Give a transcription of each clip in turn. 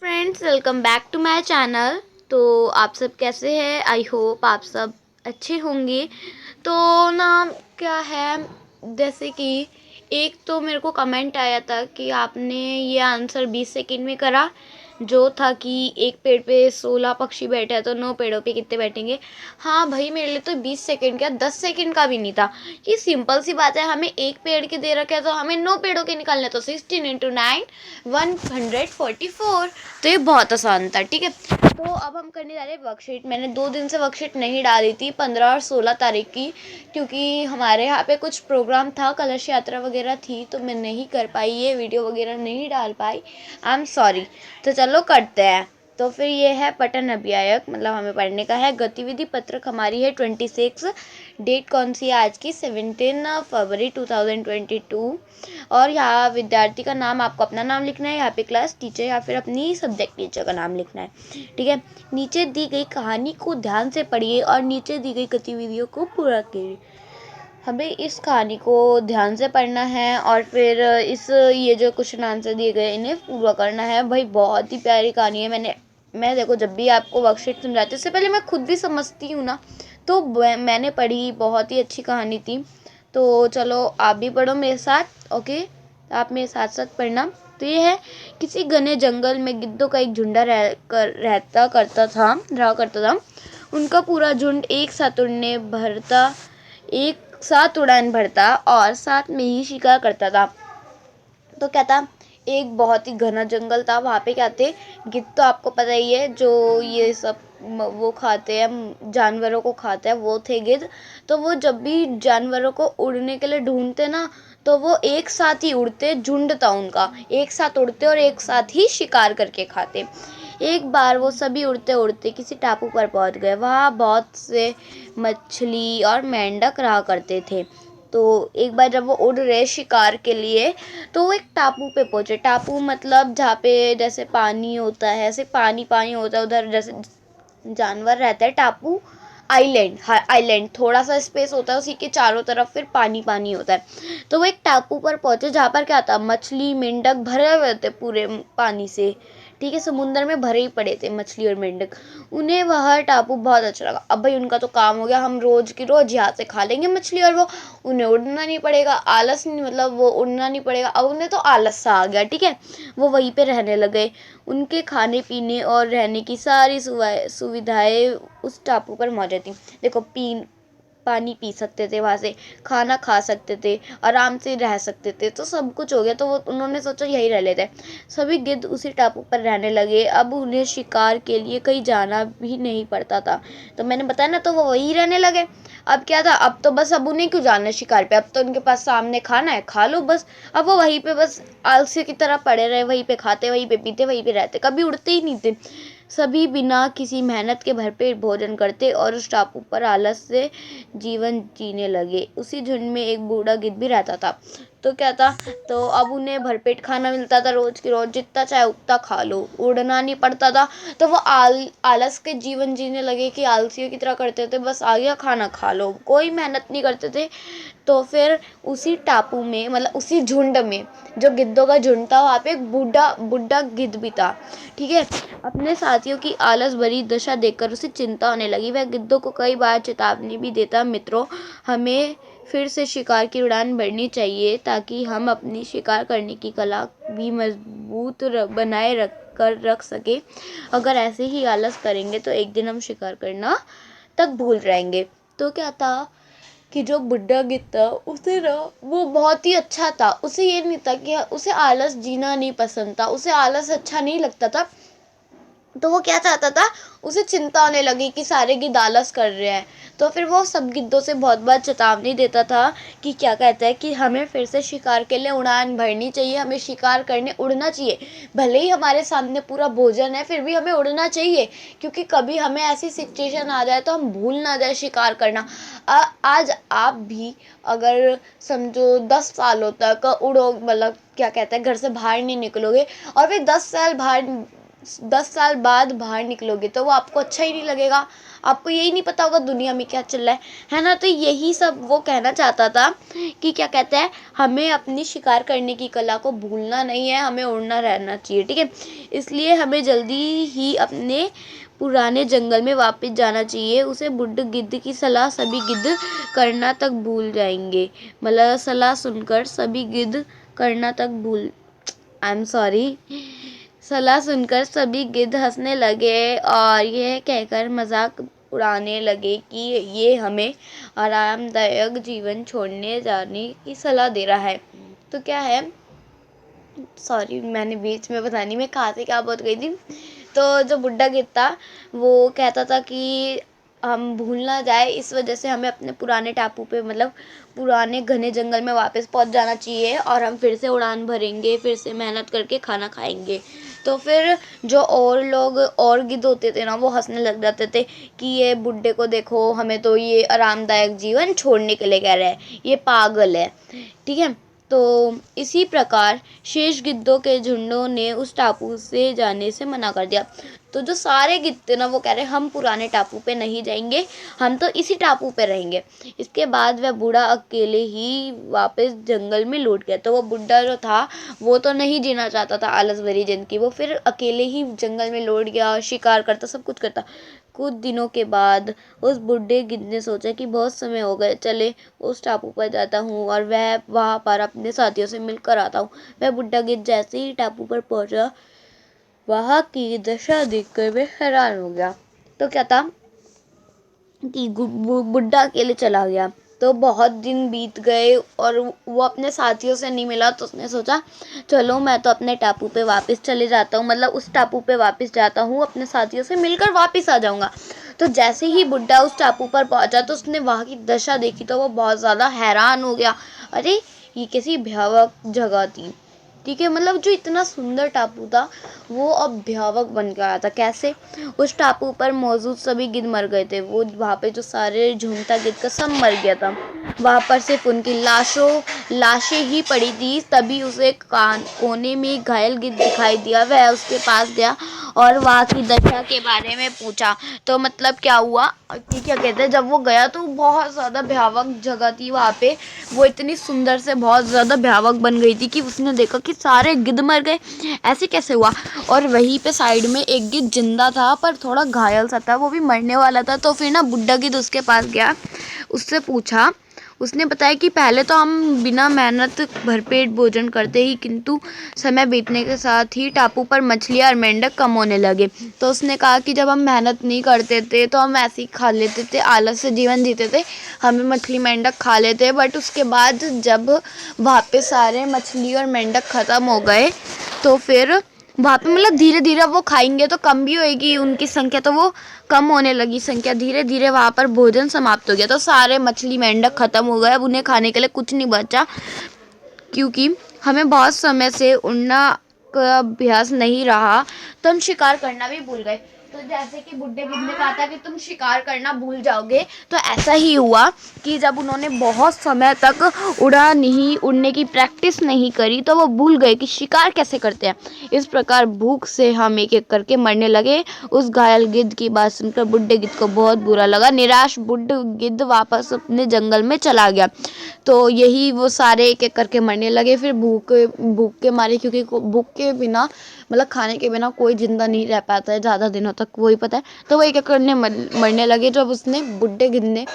Friends, welcome back to my channel. तो आप सब कैसे हैं? आई होप आप सब अच्छे होंगे। तो ना, क्या है, जैसे कि एक तो मेरे को कमेंट आया था कि आपने ये आंसर 20 सेकंड में करा, जो था कि एक पेड़ पे 16 पक्षी बैठे हैं तो 9 पेड़ों पे कितने बैठेंगे। हाँ भाई, मेरे लिए तो 20 सेकंड क्या 10 सेकंड का भी नहीं था। ये सिंपल सी बात है, हमें एक पेड़ के दे रखे हैं तो हमें 9 पेड़ों के निकालने, तो 16 इंटू 9 144। तो ये बहुत आसान था। ठीक है, तो अब हम करने जा रहे हैं वर्कशीट। मैंने 2 दिन से वर्कशीट नहीं डाली थी, 15 और 16 तारीख की, क्योंकि हमारे यहाँ पे कुछ प्रोग्राम था, कलश यात्रा वगैरह थी, तो मैं नहीं कर पाई, ये वीडियो वगैरह नहीं डाल पाई। I am sorry. तो चलो करते हैं। तो फिर ये है पठन अभियायक, मतलब हमें पढ़ने का है। गतिविधि पत्रक हमारी है 26। डेट कौन सी है आज की? 17 फरवरी 2022। और यहाँ विद्यार्थी का नाम, आपको अपना नाम लिखना है, यहाँ पे क्लास टीचर या फिर अपनी सब्जेक्ट टीचर का नाम लिखना है। ठीक है, नीचे दी गई कहानी को ध्यान से पढ़िए और नीचे दी गई गतिविधियों को पूरा कीजिए। हमें इस कहानी को ध्यान से पढ़ना है और फिर ये जो क्वेश्चन आंसर दिए गए इन्हें पूरा करना है। भाई बहुत ही प्यारी कहानी है। मैं देखो, जब भी आपको वर्कशीट समझाती हूँ उससे पहले मैं खुद भी समझती हूँ ना, तो मैंने पढ़ी, बहुत ही अच्छी कहानी थी। तो चलो आप भी पढ़ो मेरे साथ। ओके, आप मेरे साथ साथ पढ़ना। तो ये है, किसी घने जंगल में गिद्धों का एक झुंडा रहा करता था। उनका पूरा झुंड एक साथ उड़ान भरता और साथ में ही शिकार करता था। तो क्या था, एक बहुत ही घना जंगल था। वहाँ पे क्या थे, गिद्ध, तो आपको पता ही है, जो ये सब वो खाते हैं, जानवरों को खाते हैं, वो थे गिद्ध। तो वो जब भी जानवरों को उड़ने के लिए ढूंढते ना, तो वो एक साथ ही उड़ते, झुंड था उनका, एक साथ उड़ते और एक साथ ही शिकार करके खाते। एक बार वो सभी उड़ते उड़ते किसी टापू पर पहुंच गए। वहाँ बहुत से मछली और मेंढक रहा करते थे। तो एक बार जब वो उड़ रहे शिकार के लिए, तो वो एक टापू पे पहुंचे। टापू मतलब जहाँ पे जैसे पानी होता है, ऐसे पानी पानी होता है उधर, जैसे जानवर रहता है। टापू आइलैंड, हाँ आइलैंड, थोड़ा सा स्पेस होता है, उसी के चारों तरफ फिर पानी पानी होता है। तो वो एक टापू पर पहुंचे जहाँ पर क्या था, मछली मेंढक भरे हुए थे पूरे पानी से। ठीक है, समुंदर में भरे ही पड़े थे मछली और मेंढक। उन्हें वह टापू बहुत अच्छा लगा। अब भाई उनका तो काम हो गया, हम रोज की रोज यहाँ से खा लेंगे मछली, और वो उन्हें उड़ना नहीं पड़ेगा, आलस नहीं, मतलब वो उड़ना नहीं पड़ेगा। अब उन्हें तो आलस सा आ गया। ठीक है, वो वहीं पे रहने लगे। उनके खाने पीने और रहने की सारी सुविधाएं उस टापू पर मौजूद थी। देखो, पानी पी सकते थे, वहाँ से खाना खा सकते थे, आराम से रह सकते थे, तो सब कुछ हो गया। तो वो उन्होंने सोचा यही रह लेते हैं। सभी गिद्ध उसी टापू पर रहने लगे। अब उन्हें शिकार के लिए कहीं जाना भी नहीं पड़ता था। तो मैंने बताया ना, तो वो वही रहने लगे। अब क्या था, अब तो बस, अब उन्हें क्यों जाना है शिकार पे, अब तो उनके पास सामने खाना है, खा लो बस। अब वो वहीं पे बस आलसी की तरह पड़े रहे, वहीं पे खाते, वहीं पे पीते, वहीं पे रहते, कभी उड़ते ही नहीं थे। सभी बिना किसी मेहनत के भरपेट भोजन करते और उस टापू पर आलस से जीवन जीने लगे। उसी झुंड में एक बूढ़ा गिद्ध भी रहता था। तो क्या था, तो अब उन्हें भरपेट खाना मिलता था, रोज की रोज, जितना चाहे उतना खा लो, उड़ना नहीं पड़ता था। तो वो आलस के जीवन जीने लगे कि आलसियों की तरह करते थे, बस आ गया खाना खा लो, कोई मेहनत नहीं करते थे। तो फिर उसी टापू में, मतलब उसी झुंड में, जो गिद्धों का झुंड था, वहाँ पे एक बूढ़ा बूढ़ा गिद्ध भी था। ठीक है, अपने साथियों की आलस भरी दशा देखकर उसे चिंता होने लगी। वह गिद्धों को कई बार चेतावनी भी देता, मित्रों, हमें फिर से शिकार की उड़ान भरनी चाहिए ताकि हम अपनी शिकार करने की कला भी मजबूत बनाए रख सके। अगर ऐसे ही आलस करेंगे तो एक दिन हम शिकार करना तक भूल जाएंगे। तो क्या था कि जो बुड्ढा गिद्ध था, उसे ना, वो बहुत ही अच्छा था। उसे ये नहीं था कि उसे आलस जीना नहीं पसंद था, उसे आलस अच्छा नहीं लगता था। तो वो क्या चाहता था, उसे चिंता होने लगी कि सारे गिद्ध आलस कर रहे हैं। तो फिर वो सब गिद्धों से बहुत बार चेतावनी देता था कि क्या कहता है कि हमें फिर से शिकार के लिए उड़ान भरनी चाहिए, हमें शिकार करने उड़ना चाहिए। भले ही हमारे सामने पूरा भोजन है, फिर भी हमें उड़ना चाहिए, क्योंकि कभी हमें ऐसी सिचुएशन आ जाए तो हम भूल ना जाए शिकार करना। आज आप भी अगर समझो 10 सालों तक उड़ो, मतलब क्या कहते हैं, घर से बाहर नहीं निकलोगे, और फिर 10 साल बाहर 10 साल बाद बाहर निकलोगे तो वो आपको अच्छा ही नहीं लगेगा, आपको यही नहीं पता होगा दुनिया में क्या चल रहा है ना। तो यही सब वो कहना चाहता था कि क्या कहते हैं, हमें अपनी शिकार करने की कला को भूलना नहीं है, हमें उड़ना रहना चाहिए, ठीक है। इसलिए हमें जल्दी ही अपने पुराने जंगल में वापस जाना चाहिए। उसे बुड्ढे गिद्ध की सलाह सभी गिद्ध करना तक भूल जाएंगे, मतलब सलाह सुनकर सभी गिद्ध करना तक भूल आई एम सॉरी सलाह सुनकर सभी गिद्ध हंसने लगे और यह कहकर मजाक उड़ाने लगे कि ये हमें आरामदायक जीवन छोड़ने जाने की सलाह दे रहा है। तो क्या है, सॉरी मैंने बीच में पता नहीं मैं कहाँ से क्या बोल गई थी। तो जो बुड्ढा गिद्ध था वो कहता था कि हम भूल ना जाए, इस वजह से हमें अपने पुराने टापू पे, मतलब पुराने घने जंगल में वापस पहुंच जाना चाहिए और हम फिर से उड़ान भरेंगे, फिर से मेहनत करके खाना खाएंगे। तो फिर जो और लोग और गिद्ध होते थे ना वो हंसने लग जाते थे कि ये बुड्ढे को देखो, हमें तो ये आरामदायक जीवन छोड़ने के लिए कह रहा है, ये पागल है, ठीक है। तो इसी प्रकार शेष गिद्धों के झुंडों ने उस टापू से जाने से मना कर दिया। तो जो सारे गिद्ध थे ना वो कह रहे हम पुराने टापू पे नहीं जाएंगे, हम तो इसी टापू पे रहेंगे। इसके बाद वह बूढ़ा अकेले ही वापस जंगल में लौट गया। तो वो बुढ़ा जो था वो तो नहीं जीना चाहता था आलस भरी जिंदगी, वो फिर अकेले ही जंगल में लौट गया, शिकार करता, सब कुछ करता। कुछ दिनों के बाद उस बुढ़े गिद्ध ने सोचा कि बहुत समय हो गए, चले उस टापू पर जाता हूँ और वह वहाँ पर अपने साथियों से मिलकर आता हूँ। वह बुढ़ा गिद्ध जैसे ही टापू पर पहुंचा वहाँ की दशा देखकर वह हैरान हो गया। तो क्या था कि बुड्ढा अकेले चला गया। तो बहुत दिन बीत गए और वो अपने साथियों से नहीं मिला। तो उसने सोचा चलो मैं तो अपने टापू पे वापस चले जाता हूँ, मतलब उस टापू पे वापस जाता हूँ, अपने साथियों से मिलकर वापस आ जाऊँगा। तो जैसे ही बुड्ढा उस टापू पर पहुंचा तो उसने वहाँ की दशा देखी तो वो बहुत ज़्यादा हैरान हो गया। अरे ये कैसी भयावह जगह थी, ठीक है, मतलब जो इतना सुंदर टापू था वो अब भयावह बन गया था। कैसे, उस टापू पर मौजूद सभी गिद्ध मर गए थे। वो वहाँ पे जो सारे झुंड था गिद्ध का सब मर गया था। वहाँ पर सिर्फ उनकी लाशें ही पड़ी थी। तभी उसे कोने में एक घायल गिद्ध दिखाई दिया। वह उसके पास गया और वहाँ की दशा के बारे में पूछा। तो मतलब क्या हुआ कि क्या कहते हैं, जब वो गया तो बहुत ज़्यादा भयावह जगह थी वहाँ पे। वो इतनी सुंदर से बहुत ज़्यादा भयावह बन गई थी कि उसने देखा कि सारे गिद्ध मर गए, ऐसे कैसे हुआ। और वहीं पे साइड में एक गिद्ध जिंदा था पर थोड़ा घायल सा था, वो भी मरने वाला था। तो फिर ना बुड्ढा गिद्ध उसके पास गया, उससे पूछा। उसने बताया कि पहले तो हम बिना मेहनत भरपेट भोजन करते ही, किंतु समय बीतने के साथ ही टापू पर मछलियाँ और मेंढक कम होने लगे। तो उसने कहा कि जब हम मेहनत नहीं करते थे तो हम ऐसे ही खा लेते थे, आलस से जीवन जीते थे, हमें मछली मेंढक खा लेते। बट उसके बाद जब वहाँ पे सारे मछली और मेंढक ख़त्म हो गए तो फिर वहाँ पे मतलब धीरे धीरे वो खाएंगे तो कम भी होएगी उनकी संख्या, तो वो कम होने लगी संख्या। धीरे धीरे वहाँ पर भोजन समाप्त हो गया। तो सारे मछली मेंढक ख़त्म हो गए, अब उन्हें खाने के लिए कुछ नहीं बचा, क्योंकि हमें बहुत समय से उड़ना का अभ्यास नहीं रहा तो हम शिकार करना भी भूल गए। तो जैसे कि बुड्ढे गिद्ध ने कहा था कि तुम शिकार करना भूल जाओगे, तो ऐसा ही हुआ कि जब उन्होंने बहुत समय तक उड़ने की प्रैक्टिस नहीं करी तो वो भूल गए कि शिकार कैसे करते हैं। इस प्रकार भूख से हम एक एक करके मरने लगे। उस घायल गिद्ध की बात सुनकर बुड्ढे गिद्ध को बहुत बुरा लगा। निराश बुड्ढा गिद्ध वापस अपने जंगल में चला गया। तो यही वो सारे एक एक करके मरने लगे। फिर भूख के मारे, क्योंकि भूख के बिना, मतलब खाने के बिना कोई जिंदा नहीं रह पाता है ज़्यादा दिनों तक, वही पता है। तो वो एक एक करने मरने लगे। जब उसने बुड्ढे गिद्ध ने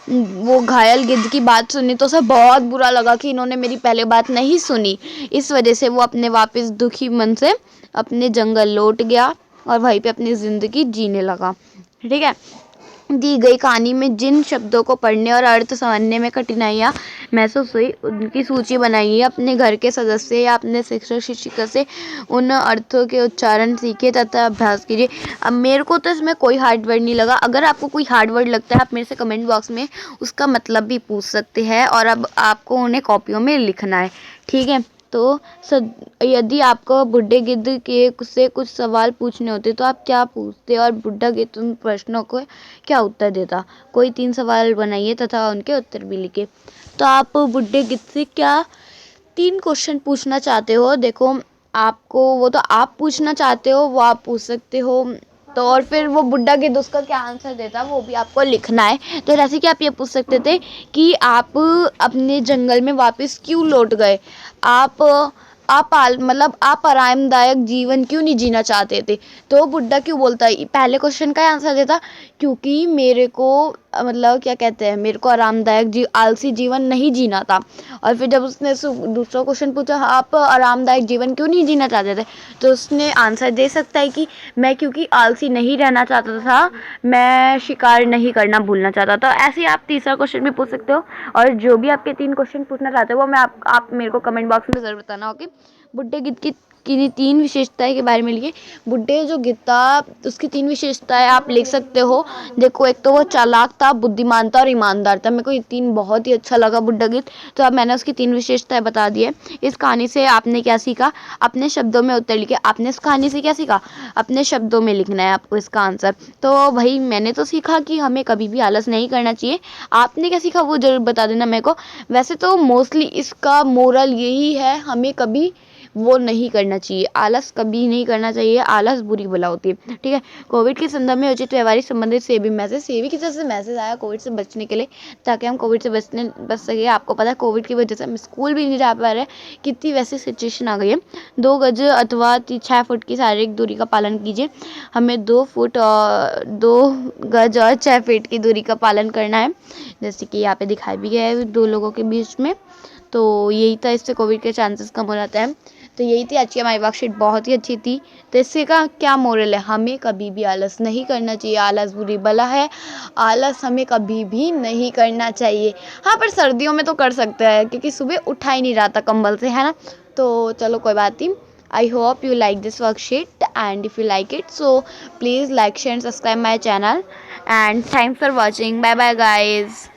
वो घायल गिद्ध की बात सुनी तो उसे बहुत बुरा लगा कि इन्होंने मेरी पहले बात नहीं सुनी। इस वजह से वो अपने वापस दुखी मन से अपने जंगल लौट गया और वहीं पे अपनी ज़िंदगी जीने लगा, ठीक है। दी गई कहानी में जिन शब्दों को पढ़ने और अर्थ समझने में कठिनाइयाँ महसूस हुई उनकी सूची बनाइए। अपने घर के सदस्य या अपने शिक्षक शिक्षिका से उन अर्थों के उच्चारण सीखिए तथा अभ्यास कीजिए। अब मेरे को तो इसमें कोई हार्ड वर्ड नहीं लगा। अगर आपको कोई हार्ड वर्ड लगता है आप मेरे से कमेंट बॉक्स में उसका मतलब भी पूछ सकते हैं और अब आपको उन्हें कॉपियों में लिखना है, ठीक है। तो यदि आपको बुड्ढे गिद्ध के से कुछ सवाल पूछने होते तो आप क्या पूछते और बुड्ढा गिद्ध उन प्रश्नों को क्या उत्तर देता। कोई 3 सवाल बनाइए तथा उनके उत्तर भी लिखिए। तो आप बुड्ढे गिद्ध से क्या 3 क्वेश्चन पूछना चाहते हो। देखो आपको वो तो आप पूछना चाहते हो वो आप पूछ सकते हो। तो और फिर वो बुड्ढा गिद्ध उसका क्या आंसर देता वो भी आपको लिखना है। तो जैसे कि आप ये पूछ सकते थे कि आप अपने जंगल में वापस क्यों लौट गए, आप मतलब आप आरामदायक जीवन क्यों नहीं जीना चाहते थे। तो बुड्ढा क्यों बोलता है, पहले क्वेश्चन का आंसर देता क्योंकि मेरे को मतलब क्या कहते हैं, मेरे को आरामदायक आलसी जीवन नहीं जीना था। और फिर जब उसने दूसरा क्वेश्चन पूछा आप आरामदायक जीवन क्यों नहीं जीना चाहते थे, तो उसने आंसर दे सकता है कि मैं क्योंकि आलसी नहीं रहना चाहता था, मैं शिकार नहीं करना भूलना चाहता था। ऐसे ही आप तीसरा क्वेश्चन भी पूछ सकते हो। और जो भी आपके 3 क्वेश्चन पूछना चाहते हो वो मैं आप मेरे को कमेंट बॉक्स में ज़रूर बताना। ओके, बुड्ढे गिद्ध की 3 विशेषताएं के बारे में लिखिए। बुड्ढे जो गिद्ध था उसकी 3 विशेषताएं आप लिख सकते हो। देखो, एक तो वो चालाक था, बुद्धिमान था और ईमानदार था। मेरे को ये 3 बहुत ही अच्छा लगा बुड्ढा गिद्ध, तो अब मैंने उसकी 3 विशेषताएं बता दी है। इस कहानी से आपने क्या सीखा, अपने शब्दों में उत्तर लिखिए। आपने इस कहानी से क्या सीखा, अपने शब्दों में लिखना है आपको इसका आंसर। तो भाई मैंने तो सीखा कि हमें कभी भी आलस नहीं करना चाहिए। आपने क्या सीखा वो जरूर बता देना मेरे को। वैसे तो मोस्टली इसका मोरल यही है, हमें कभी वो नहीं करना चाहिए, आलस कभी नहीं करना चाहिए, आलस बुरी बला होती है। ठीक है, कोविड के संदर्भ में उचित व्यवहारिक संबंधित सेवी मैसेज, सेवी की तरफ से मैसेज आया कोविड से बचने के लिए, ताकि हम कोविड से बच सके। आपको पता है कोविड की वजह से हम स्कूल भी नहीं जा पा रहे, कितनी वैसी सिचुएशन आ गई है। 2 गज अथवा 6 फुट की शारीरिक दूरी का पालन कीजिए। हमें 2 गज और 6 फीट की दूरी का पालन करना है, जैसे कि यहाँ पे दिखाई भी गया है 2 लोगों के बीच में। तो यही था, इससे कोविड के चांसेस कम हो जाते हैं। तो यही थी आज की हमारी वर्कशीट, बहुत ही अच्छी थी। तो इससे का क्या मोरल है, हमें कभी भी आलस नहीं करना चाहिए, आलस बुरी बला है, आलस हमें कभी भी नहीं करना चाहिए। हाँ, पर सर्दियों में तो कर सकते हैं क्योंकि सुबह उठा ही नहीं जाता कंबल से, है ना। तो चलो कोई बात नहीं। I hope you like this worksheet and if you like it so please like share and subscribe my channel and thanks for watching. Bye bye guys.